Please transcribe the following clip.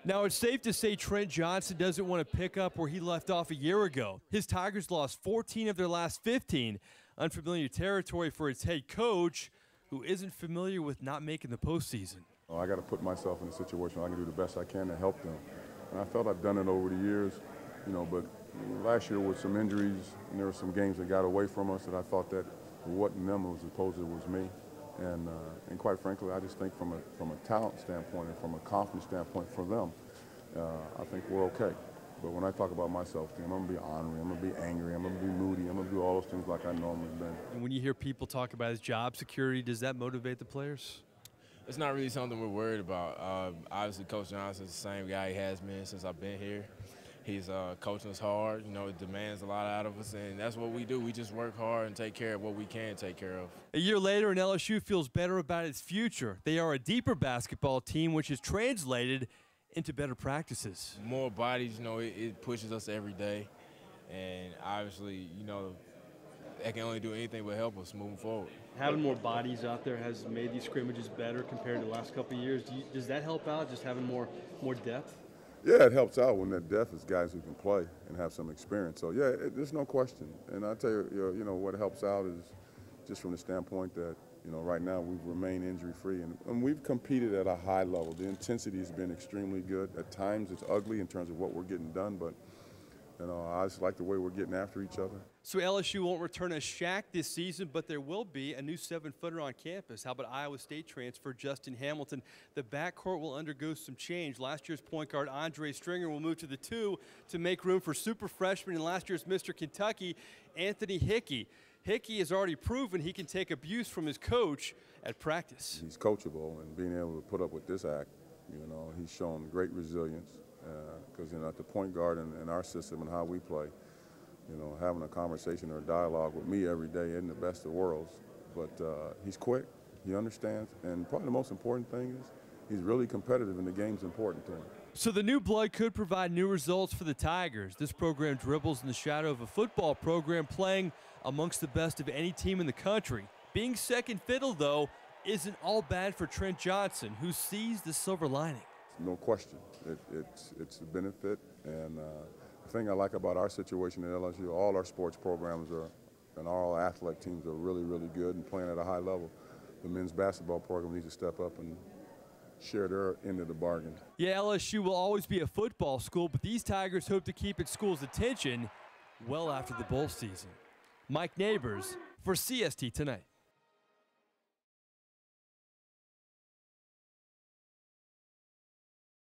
Now, it's safe to say Trent Johnson doesn't want to pick up where he left off a year ago. His Tigers lost 14 of their last 15, unfamiliar territory for its head coach, who isn't familiar with not making the postseason. I got to put myself in a situation where I can do the best I can to help them. And I felt I've done it over the years, but last year with some injuries, and there were some games that got away from us that I thought that it wasn't them, it was supposed it was me. And quite frankly, I just think from a talent standpoint and from a confidence standpoint for them, I think we're okay. But when I talk about myself, I'm going to be ornery, I'm going to be angry, I'm going to be moody, I'm going to do all those things like I normally do. And when you hear people talk about his job security, does that motivate the players? It's not really something we're worried about. Obviously, Coach Johnson's the same guy he has been since I've been here. He's coaching us hard. It demands a lot out of us, and that's what we do. We just work hard and take care of what we can take care of. A year later, and LSU feels better about its future. They are a deeper basketball team, which is translated into better practices. More bodies, it pushes us every day, and obviously, that can only do anything but help us moving forward. Having more bodies out there has made these scrimmages better compared to the last couple of years. Does that help out, just having more depth? Yeah, it helps out when that depth is guys who can play and have some experience. So, yeah, there's no question. And I tell you, what helps out is just from the standpoint that, right now we've remained injury-free. And we've competed at a high level. The intensity has been extremely good. At times it's ugly in terms of what we're getting done, but I just like the way we're getting after each other. So LSU won't return as Shaq this season, but there will be a new 7-footer on campus. How about Iowa State transfer Justin Hamilton? The backcourt will undergo some change. Last year's point guard Andre Stringer will move to the 2 to make room for super freshman and last year's Mr. Kentucky, Anthony Hickey. Hickey has already proven he can take abuse from his coach at practice. He's coachable, and being able to put up with this act, he's shown great resilience. Because at the point guard in our system and how we play, having a conversation or a dialogue with me every day isn't the best of worlds. But he's quick, he understands, and probably the most important thing is he's really competitive and the game's important to him. So the new blood could provide new results for the Tigers. This program dribbles in the shadow of a football program playing amongst the best of any team in the country. Being second fiddle, though, isn't all bad for Trent Johnson, who sees the silver lining. No question. It's a benefit, and the thing I like about our situation at LSU, all our sports programs and all athletic teams are really, really good and playing at a high level. The men's basketball program needs to step up and share their end of the bargain. Yeah, LSU will always be a football school, but these Tigers hope to keep its school's attention well after the bowl season. Mike Neighbors for CST Tonight.